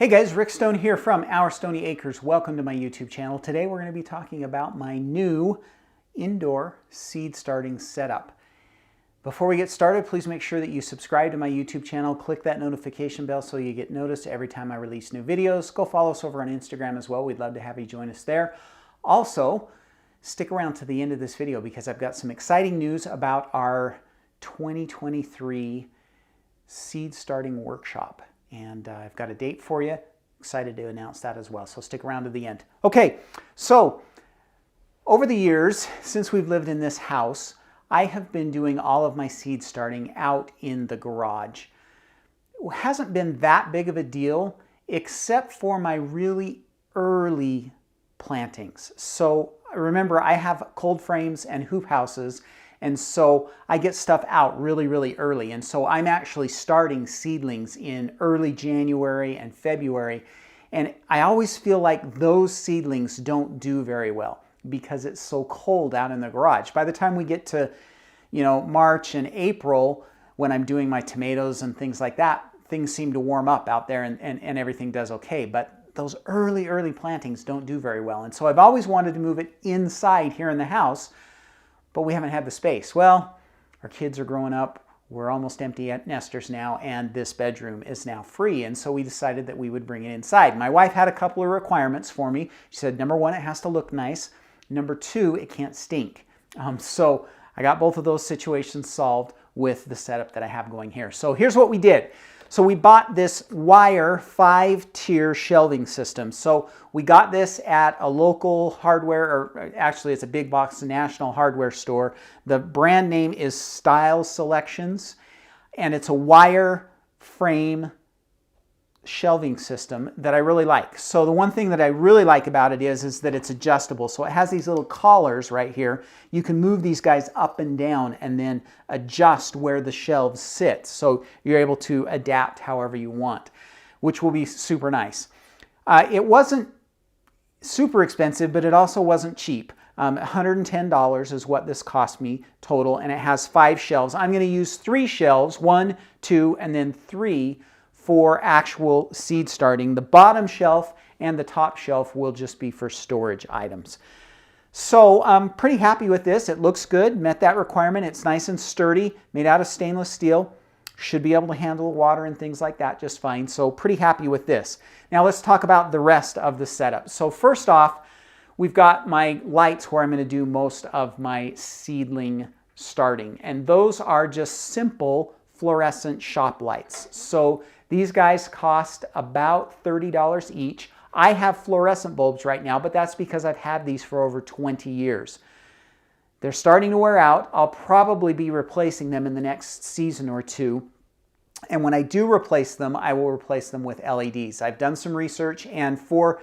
Hey guys, Rick Stone here from Our Stoney Acres. Welcome to my YouTube channel. Today we're going to be talking about my new indoor seed starting setup. Before we get started, please make sure that you subscribe to my YouTube channel. Click that notification bell so you get noticed every time I release new videos. Go follow us over on Instagram as well. We'd love to have you join us there. Also, stick around to the end of this video because I've got some exciting news about our 2023 Seed Starting Workshop. And I've got a date for you. Excited to announce that as well, so stick around to the end. Okay, so over the years, since we've lived in this house, I have been doing all of my seed starting out in the garage. It hasn't been that big of a deal, except for my really early plantings. So remember, I have cold frames and hoop houses, and so I get stuff out really, really early. And so I'm actually starting seedlings in early January and February. And I always feel like those seedlings don't do very well because it's so cold out in the garage. By the time we get to, March and April, when I'm doing my tomatoes and things like that, things seem to warm up out there and everything does okay. But those early plantings don't do very well. And so I've always wanted to move it inside here in the house, but we haven't had the space. Well, our kids are growing up. We're almost empty nesters now, and this bedroom is now free. And so we decided that we would bring it inside. My wife had a couple of requirements for me. She said, number one, it has to look nice. Number two, it can't stink. So I got both of those situations solved with the setup that I have going here. So here's what we did. So we bought this wire 5-tier shelving system. So we got this at a local hardware, or actually it's a big box national hardware store. The brand name is Style Selections, and it's a wire frame shelving system that I really like. So the one thing that I really like about it is that it's adjustable. So it has these little collars right here. You can move these guys up and down and then adjust where the shelves sit. So you're able to adapt however you want, which will be super nice. It wasn't super expensive, but it also wasn't cheap. $110 is what this cost me total, and it has 5 shelves. I'm going to use 3 shelves, 1, 2, and then 3 for actual seed starting. The bottom shelf and the top shelf will just be for storage items. So I'm pretty happy with this. It looks good, met that requirement. It's nice and sturdy, made out of stainless steel. Should be able to handle water and things like that just fine. So pretty happy with this. Now let's talk about the rest of the setup. So first off, we've got my lights where I'm going to do most of my seedling starting. And those are just simple fluorescent shop lights. So these guys cost about $30 each. I have fluorescent bulbs right now, but that's because I've had these for over 20 years. They're starting to wear out. I'll probably be replacing them in the next season or two. And when I do replace them, I will replace them with LEDs. I've done some research, and for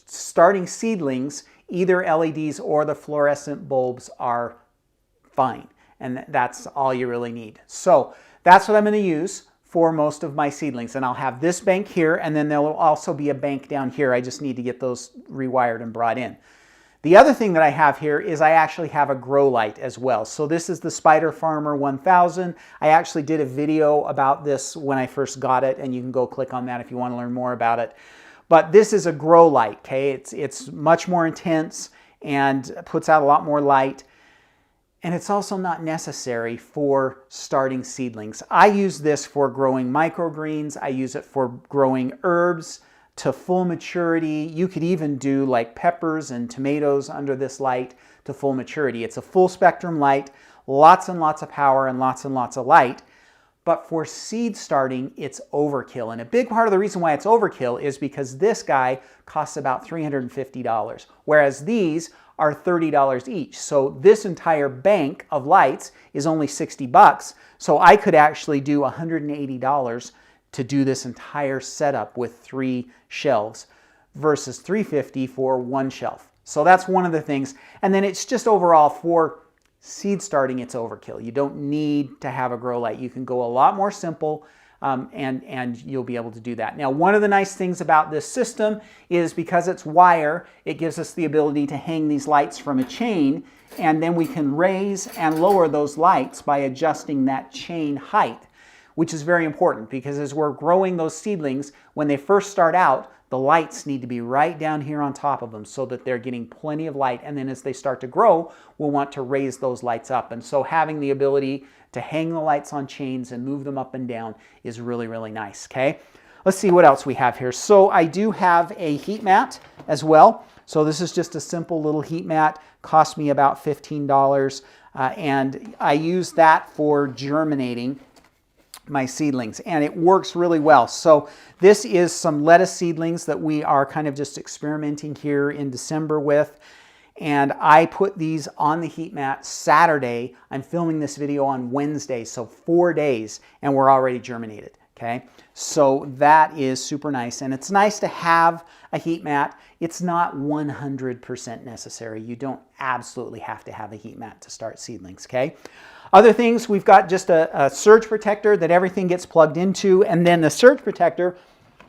starting seedlings, either LEDs or the fluorescent bulbs are fine. And that's all you really need. So that's what I'm going to use for most of my seedlings. And I'll have this bank here, and then there will also be a bank down here. I just need to get those rewired and brought in. The other thing that I have here is I actually have a grow light as well. So this is the Spider Farmer 1000. I actually did a video about this when I first got it, and you can go click on that if you want to learn more about it. But this is a grow light, okay? It's much more intense and puts out a lot more light. And it's also not necessary for starting seedlings. I use this for growing microgreens. I use it for growing herbs to full maturity. You could even do like peppers and tomatoes under this light to full maturity. It's a full spectrum light, lots and lots of power and lots of light. But for seed starting, it's overkill. And a big part of the reason why it's overkill is because this guy costs about $350, whereas these are $30 each. So this entire bank of lights is only 60 bucks. So I could actually do $180 to do this entire setup with 3 shelves versus $350 for 1 shelf. So that's one of the things. And then it's just overall for seed starting, it's overkill. You don't need to have a grow light. You can go a lot more simple. And you'll be able to do that. Now, one of the nice things about this system is because it's wire, it gives us the ability to hang these lights from a chain, and then we can raise and lower those lights by adjusting that chain height, which is very important because as we're growing those seedlings, when they first start out, the lights need to be right down here on top of them so that they're getting plenty of light. And then as they start to grow, we'll want to raise those lights up. And so having the ability to hang the lights on chains and move them up and down is really, really nice, okay? Let's see what else we have here. So I do have a heat mat as well. So this is just a simple little heat mat, cost me about $15. And I use that for germinating my seedlings, and it works really well. So this is some lettuce seedlings that we are kind of just experimenting here in December with. And I put these on the heat mat Saturday. I'm filming this video on Wednesday, so 4 days, and we're already germinated, okay? So that is super nice, and it's nice to have a heat mat. It's not 100% necessary. You don't absolutely have to have a heat mat to start seedlings, okay? Other things, we've got just a surge protector that everything gets plugged into, and then the surge protector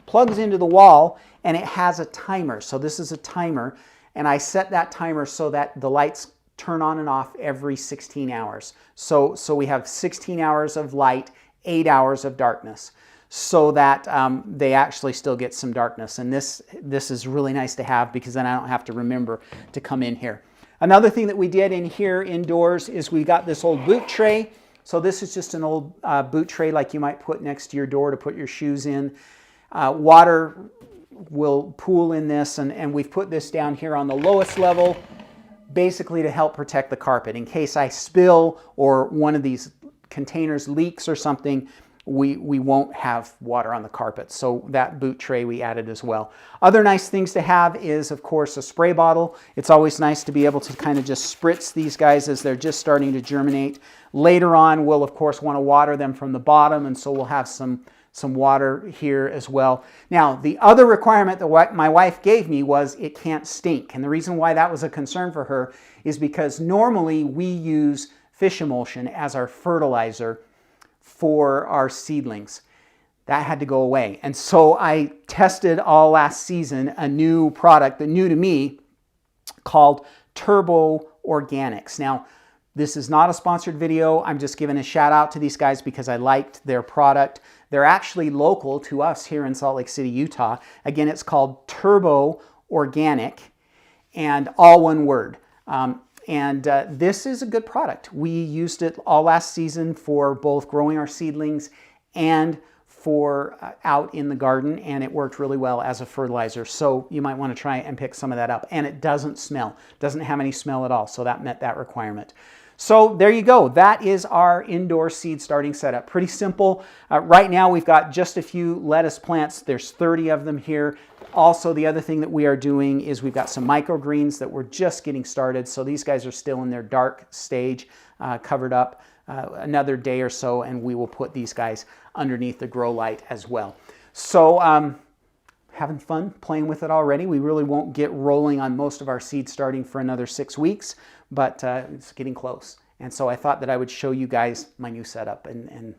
plugs into the wall, and it has a timer. So this is a timer, and I set that timer so that the lights turn on and off every 16 hours. So we have 16 hours of light, 8 hours of darkness, so that they actually still get some darkness. And this is really nice to have because then I don't have to remember to come in here. Another thing that we did in here indoors is we got this old boot tray. So this is just an old boot tray like you might put next to your door to put your shoes in. Water will pool in this, and we've put this down here on the lowest level basically to help protect the carpet. In case I spill or one of these containers leaks or something, we won't have water on the carpet. So that boot tray we added as well. Other nice things to have is, of course, a spray bottle. It's always nice to be able to kind of just spritz these guys as they're just starting to germinate. Later on, we'll, of course, want to water them from the bottom, and so we'll have some water here as well. Now, the other requirement that my wife gave me was it can't stink. And the reason why that was a concern for her is because normally we use fish emulsion as our fertilizer for our seedlings. That had to go away. And so I tested all last season a new product that new to me called Turbo Organics. Now, this is not a sponsored video. I'm just giving a shout out to these guys because I liked their product. They're actually local to us here in Salt Lake City, Utah. Again, it's called Turbo Organic, and all one word. This is a good product. We used it all last season for both growing our seedlings and for out in the garden, and it worked really well as a fertilizer. So you might want to try and pick some of that up. And it doesn't smell, doesn't have any smell at all. So that met that requirement. So there you go. That is our indoor seed starting setup. Pretty simple. Right now we've got just a few lettuce plants. There's 30 of them here. Also, the other thing that we are doing is we've got some microgreens that we're just getting started. So these guys are still in their dark stage, covered up. Another day or so, and we will put these guys underneath the grow light as well. So having fun playing with it already. We really won't get rolling on most of our seed starting for another 6 weeks, but it's getting close. And so I thought that I would show you guys my new setup and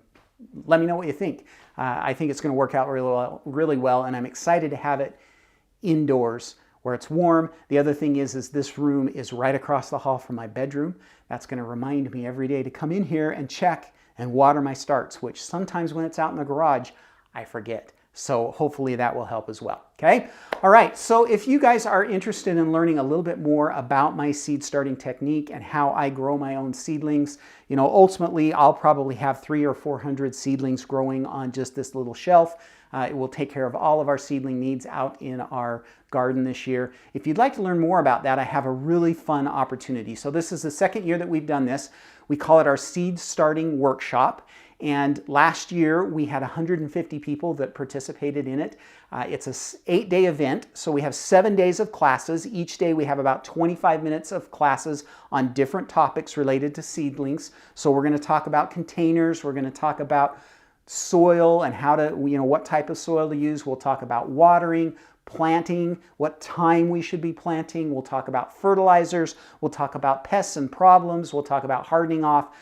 let me know what you think. I think it's going to work out really well, and I'm excited to have it indoors where it's warm. The other thing is this room is right across the hall from my bedroom. That's going to remind me every day to come in here and check and water my starts, which sometimes when it's out in the garage, I forget. So hopefully that will help as well, okay? All right, so if you guys are interested in learning a little bit more about my seed starting technique and how I grow my own seedlings, you know, ultimately I'll probably have 300 or 400 seedlings growing on just this little shelf. It will take care of all of our seedling needs out in our garden this year. If you'd like to learn more about that, I have a really fun opportunity. So this is the second year that we've done this. We call it our Seed Starting Workshop. And last year we had 150 people that participated in it. It's an 8-day event, so we have 7 days of classes. Each day we have about 25 minutes of classes on different topics related to seedlings. So we're going to talk about containers, we're going to talk about soil and how to, you know, what type of soil to use. We'll talk about watering, planting, what time we should be planting. We'll talk about fertilizers. We'll talk about pests and problems. We'll talk about hardening off.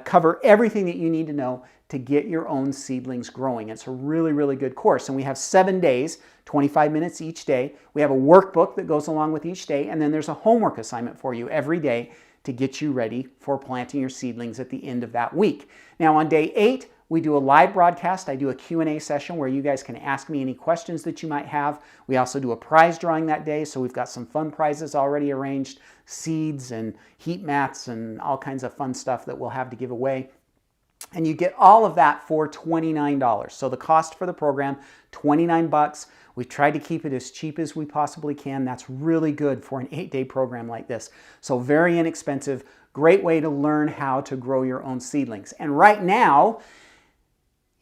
Cover everything that you need to know to get your own seedlings growing. It's a really, really good course. And we have 7 days, 25 minutes each day. We have a workbook that goes along with each day. And then there's a homework assignment for you every day to get you ready for planting your seedlings at the end of that week. Now on day 8, we do a live broadcast. I do a Q&A session where you guys can ask me any questions that you might have. We also do a prize drawing that day, so we've got some fun prizes already arranged, seeds and heat mats and all kinds of fun stuff that we'll have to give away. And you get all of that for $29. So the cost for the program, $29. We've tried to keep it as cheap as we possibly can. That's really good for an 8-day program like this. So very inexpensive, great way to learn how to grow your own seedlings. And right now,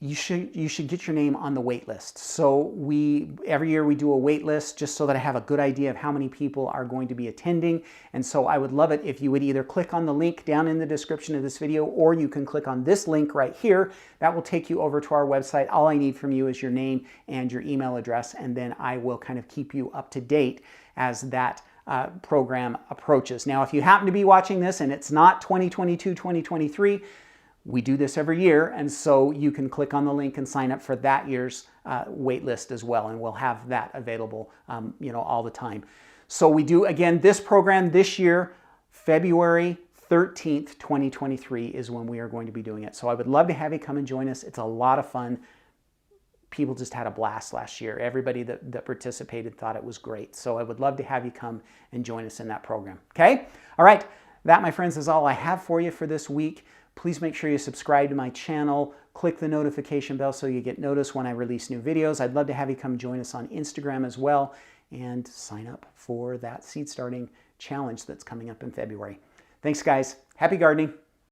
you should get your name on the wait list. So every year we do a wait list just so that I have a good idea of how many people are going to be attending. And so I would love it if you would either click on the link down in the description of this video, or you can click on this link right here. That will take you over to our website. All I need from you is your name and your email address, and then I will kind of keep you up to date as that program approaches. Now, if you happen to be watching this and it's not 2022, 2023, we do this every year, and so you can click on the link and sign up for that year's wait list as well, and we'll have that available all the time. So we do, again, this program this year, February 13th, 2023 is when we are going to be doing it. So I would love to have you come and join us. It's a lot of fun. People just had a blast last year. Everybody that participated thought it was great. So I would love to have you come and join us in that program. Okay? All right. That, my friends, is all I have for you for this week. Please make sure you subscribe to my channel. Click the notification bell so you get notice when I release new videos. I'd love to have you come join us on Instagram as well, and sign up for that seed starting challenge that's coming up in February. Thanks, guys. Happy gardening.